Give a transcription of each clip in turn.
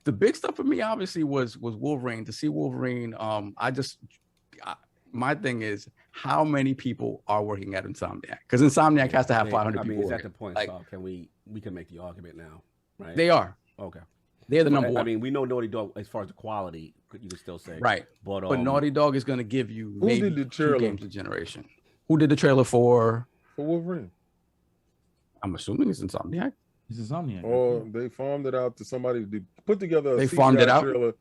The big stuff for me obviously was Wolverine. To see Wolverine, my thing is how many people are working at Insomniac, because Insomniac has to have 500 people. Is at the point, so can we can make the argument now, right? They are. Okay. They're the number one. I mean, we know Naughty Dog as far as the quality, you could still say. Right. But Naughty Dog is going to give you maybe 2 games a generation. Who did the trailer for Wolverine? I'm assuming it's Insomniac. It's Insomniac. Or they farmed it out to somebody to put together a CGI farmed it out. Trailer.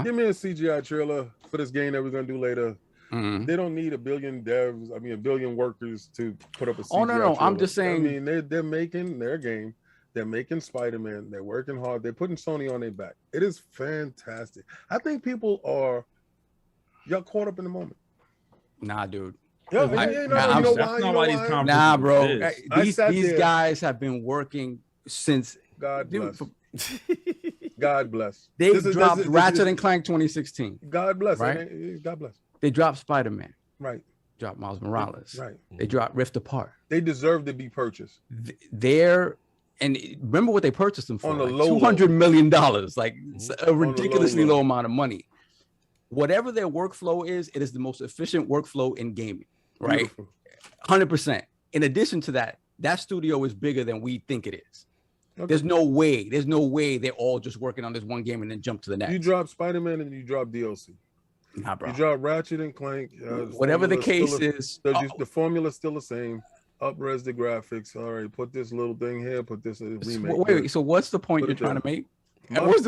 Give me a CGI trailer for this game that we're going to do later. Mm-hmm. They don't need a billion workers to put up a CGI Oh, no. trailer. I'm just saying. I mean, they're making their game. They're making Spider-Man. They're working hard. They're putting Sony on their back. It is fantastic. I think y'all caught up in the moment. Nah, dude. Yo, Nah, bro. These guys have been working since. God bless. God bless. They dropped Ratchet and Clank 2016. God bless. Right? God bless. They dropped Spider-Man. Right. Dropped Miles Morales. Right. They dropped Rift Apart. They deserve to be purchased. And remember what they purchased them for? On the like low $200 million, like a ridiculously low amount of money. Whatever their workflow is, it is the most efficient workflow in gaming, right? Beautiful. 100%. In addition to that, that studio is bigger than we think it is. Okay. There's no way they're all just working on this one game and then jump to the next. You drop Spider-Man and you drop DLC. Nah, bro. You drop Ratchet and Clank. Whatever the case is. The formula's still the same. Up-res the graphics. All right, put this little thing here. Put this remake. Wait. So what's the point you're trying to make? I was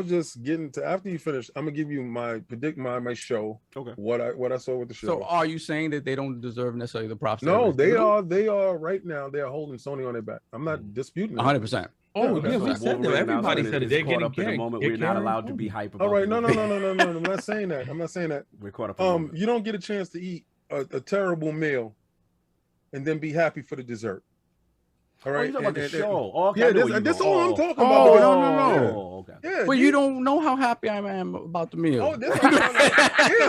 just getting to after you finish. I'm gonna give you my show. Okay. What I saw with the show. So are you saying that they don't deserve necessarily the props? No, they are right now. They are holding Sony on their back. I'm not disputing. 100%. Oh, yeah, we said that. Everybody said it. They're getting up in the moment. We're not allowed to be hype about. All right, no. I'm not saying that. We're caught up. You don't get a chance to eat a terrible meal and then be happy for the dessert. All right. You're talking about the show. That's all I'm talking about. Oh, no. Yeah. But you don't know how happy I am about the meal. Oh, that's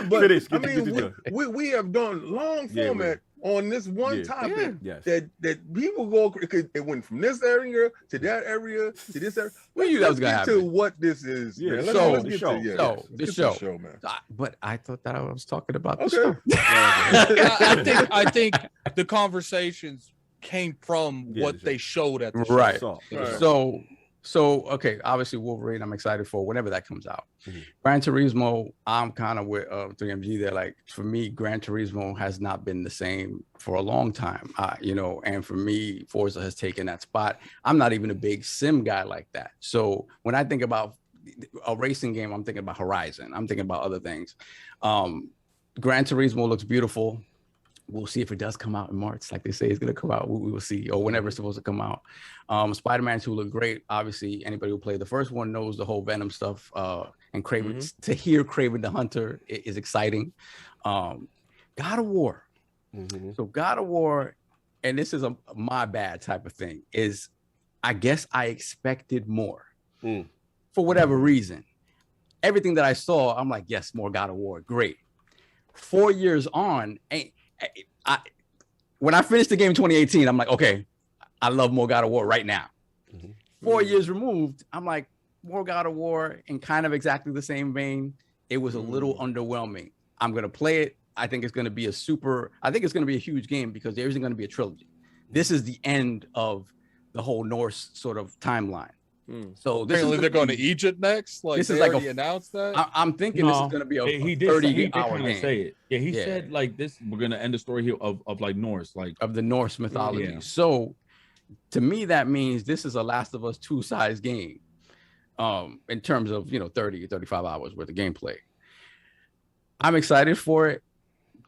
but I mean, we have done long format on this one topic that people go. It went from this area to that area to this area. Let's get to what this is. Yeah. Man. Let's get to the show, man. But I thought that I was talking about the show. I think the conversations came from what they showed at the show. Right. So okay, obviously Wolverine, I'm excited for whenever that comes out. Mm-hmm. Gran Turismo, I'm kind of with 3MG there. Like for me, Gran Turismo has not been the same for a long time. And for me, Forza has taken that spot. I'm not even a big sim guy like that. So when I think about a racing game, I'm thinking about Horizon. I'm thinking about other things. Gran Turismo looks beautiful. We'll see if it does come out in March, like they say it's going to come out. We will see, or whenever it's supposed to come out. Spider-Man 2 looked great. Obviously, anybody who played the first one knows the whole Venom stuff. And Kraven, to hear Kraven the Hunter is exciting. God of War. Mm-hmm. So God of War, and this is a my bad type of thing, is I guess I expected more for whatever reason. Everything that I saw, I'm like, yes, more God of War, great. 4 years on, when I finished the game in 2018, I'm like, okay, I love more God of War right now. Mm-hmm. 4 years removed, I'm like, more God of War in kind of exactly the same vein. It was a little underwhelming. I'm going to play it. I think it's going to be a huge game because there isn't going to be a trilogy. This is the end of the whole Norse sort of timeline. So apparently they're going to Egypt next. Like this is like announced that. I'm thinking this is going to be a 30-hour game. Say it. Yeah, he said like this. We're going to end the story here of like Norse, like of the Norse mythology. Yeah. So to me, that means this is a Last of Us 2 size game. In terms of 30-35 hours worth of gameplay. I'm excited for it.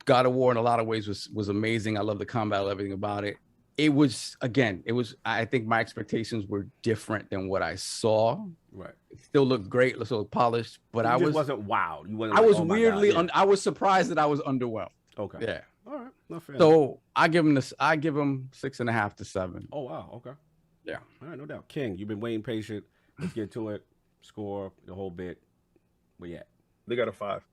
God of War in a lot of ways was amazing. I love the combat, everything about it. I think my expectations were different than what I saw. Right. It still looked great, it looked polished, but I wasn't wowed. You wasn't. I was weirdly. I was surprised that I was underwhelmed. Okay. Yeah. All right. Not fair. So I give him 6.5 to 7. Oh wow. Okay. Yeah. All right. No doubt. King, you've been waiting patient. Let's get to it. Score the whole bit. Where you at? They got a 5.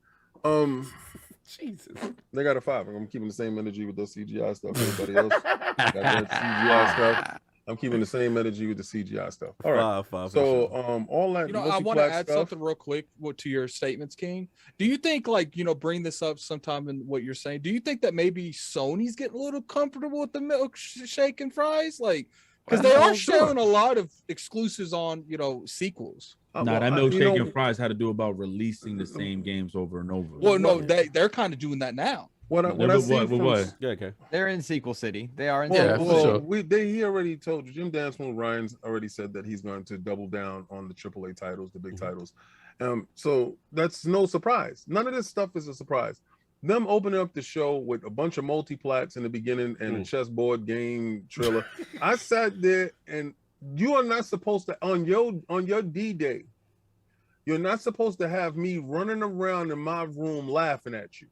Jesus. They got a 5. I'm keeping the same energy with the CGI stuff. Everybody else got that CGI stuff. I'm keeping the same energy with the CGI stuff. All right. So all that. I want to add something real quick to your statements, King. Do you think, like, bring this up sometime in what you're saying? Do you think that maybe Sony's getting a little comfortable with the milkshake and fries, like? Because they are showing a lot of exclusives on, sequels. That milkshake and fries had to do about releasing the same games over and over. Well, no, they're kind of doing that now. They're in Sequel City. They are in. He already told you. Jim Danceman Ryan's already said that he's going to double down on the AAA titles, the big titles. So that's no surprise. None of this stuff is a surprise. Them opening up the show with a bunch of multiplats in the beginning and a chessboard game trailer. I sat there, and you are not supposed to on your D-Day. You're not supposed to have me running around in my room laughing at you.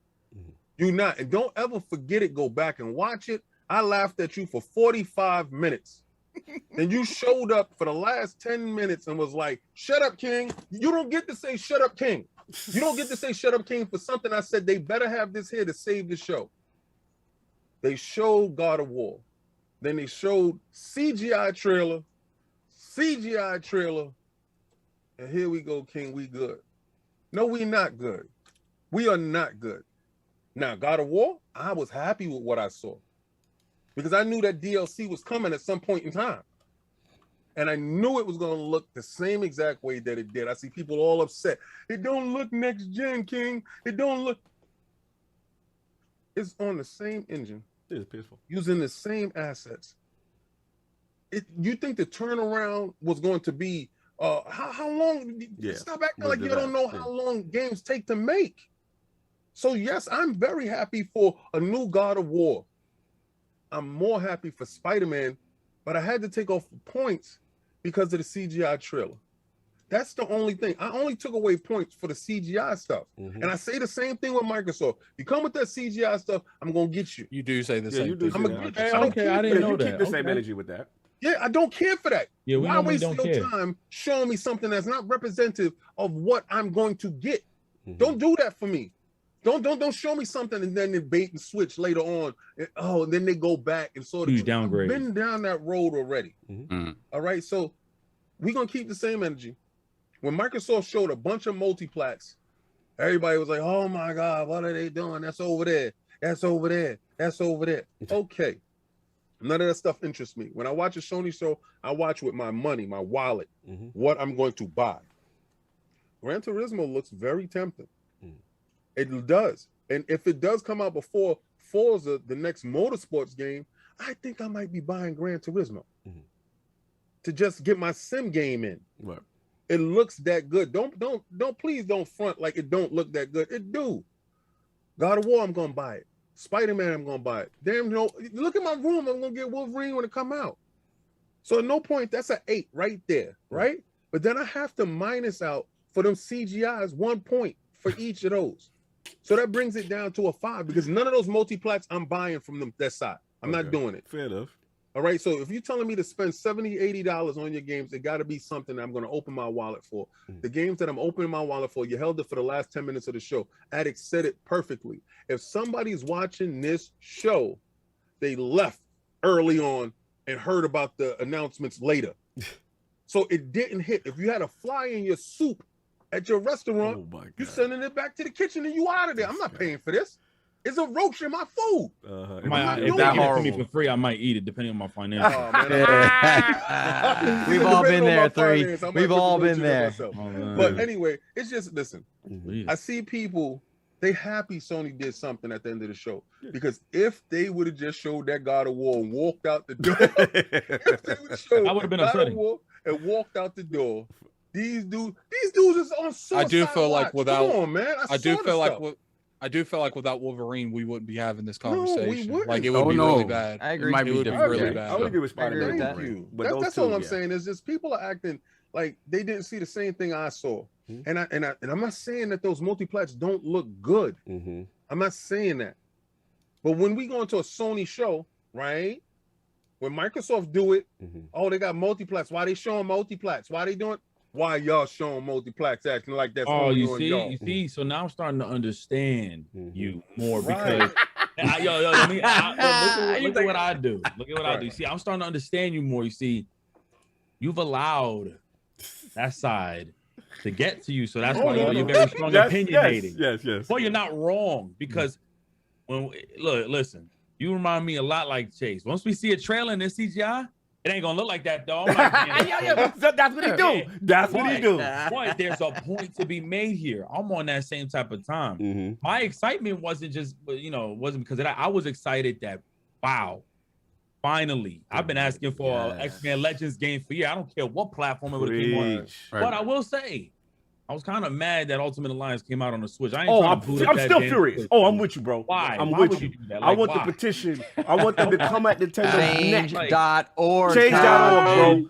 You not, and don't ever forget it. Go back and watch it. I laughed at you for 45 minutes. And you showed up for the last 10 minutes and was like, shut up, King. You don't get to say shut up, King. You don't get to say shut up, King, for something I said they better have this here to save the show. They showed God of War. Then they showed CGI trailer. And here we go, King, we good. No, we not good. We are not good. Now, God of War, I was happy with what I saw because I knew that DLC was coming at some point in time. And I knew it was going to look the same exact way that it did. I see people all upset. It don't look next gen, King. It don't look. It's on the same engine. It is peaceful. Using the same assets. You think the turnaround was going to be, how long? Stop acting like you don't know how long games take to make. So yes, I'm very happy for a new God of War. I'm more happy for Spider-Man, but I had to take off points because of the CGI trailer. That's the only thing. I only took away points for the CGI stuff. And I say the same thing with Microsoft. You come with that CGI stuff, I'm going to get you. You do say the same thing. I'm going to get you. Okay, I didn't know that. Keep the same energy with that. Yeah, I don't care for that. Yeah, why waste your time showing me something that's not representative of what I'm going to get? Don't do that for me. Don't show me something and then they bait and switch later on. And then they go back and sort of downgrade. Been down that road already. All right, so we're gonna keep the same energy. When Microsoft showed a bunch of multiplats, everybody was like, "Oh my God, what are they doing? That's over there. That's over there. That's over there." Okay, none of that stuff interests me. When I watch a Sony show, I watch with my money, my wallet, what I'm going to buy. Gran Turismo looks very tempting. It does. And if it does come out before Forza, the next motorsports game, I think I might be buying Gran Turismo to just get my sim game in. Right. It looks that good. Please don't front like it don't look that good. It do. God of War, I'm gonna buy it. Spider-Man, I'm gonna buy it. Damn, look at my room. I'm gonna get Wolverine when it come out. So at no point, that's an 8 right there, right? But then I have to minus out for them CGIs 1 point for each of those. So that brings it down to a 5 because none of those multiplats I'm buying from that side. I'm not doing it. Fair enough. All right. So if you're telling me to spend $70, $80 on your games, it got to be something I'm going to open my wallet for. The games that I'm opening my wallet for, you held it for the last 10 minutes of the show. Addict said it perfectly. If somebody's watching this show, they left early on and heard about the announcements later. So it didn't hit. If you had a fly in your soup at your restaurant, you're sending it back to the kitchen and you out of there. I'm not paying for this. It's a roach in my food. If that give it to me for free, I might eat it depending on my finances. We've all been there, 3. We've all been there. But anyway, it's just, listen, I see people, they happy Sony did something at the end of the show. Because if they would have just showed that God of War and walked out the door, if they would show I would have been God upset. of War and walked out the door, these dudes is on suicide. I do feel like without, come on, man. I do feel like without Wolverine, we wouldn't be having this conversation. No, we wouldn't. Like it would be really bad. I agree. It might be different. Really bad. I would agree with Spider-Man. Thank you. That's all I'm saying is just people are acting like they didn't see the same thing I saw. And I'm not saying that those multiplats don't look good. I'm not saying that. But when we go into a Sony show, right? When Microsoft do it, oh, they got multiplats. Why they showing multiplats? Why they doing? Why y'all showing multiplats acting like that's you see. So now I'm starting to understand you more because Look at what I do. Look at what I do. See, I'm starting to understand you more. You see, you've allowed that side to get to you, so that's why you're very strong, opinionated. Yes. Well, you're not wrong because listen, you remind me a lot like Chase. Once we see a trailer in this CGI, it ain't gonna look like that, dog. That's what he do. That's what he do. But there's a point to be made here. I'm on that same type of time. Mm-hmm. My excitement wasn't just, wasn't because of that. I was excited that, wow, finally. I've been asking for an X-Men Legends game for years. I don't care what platform it would have came on. Right. But I will say, I was kind of mad that Ultimate Alliance came out on the Switch. I'm still furious. I'm with you, bro. Why? I'm Why with would you. do that? I want the petition. I want them to come at Nintendo neck. Change.org. Change.org, bro.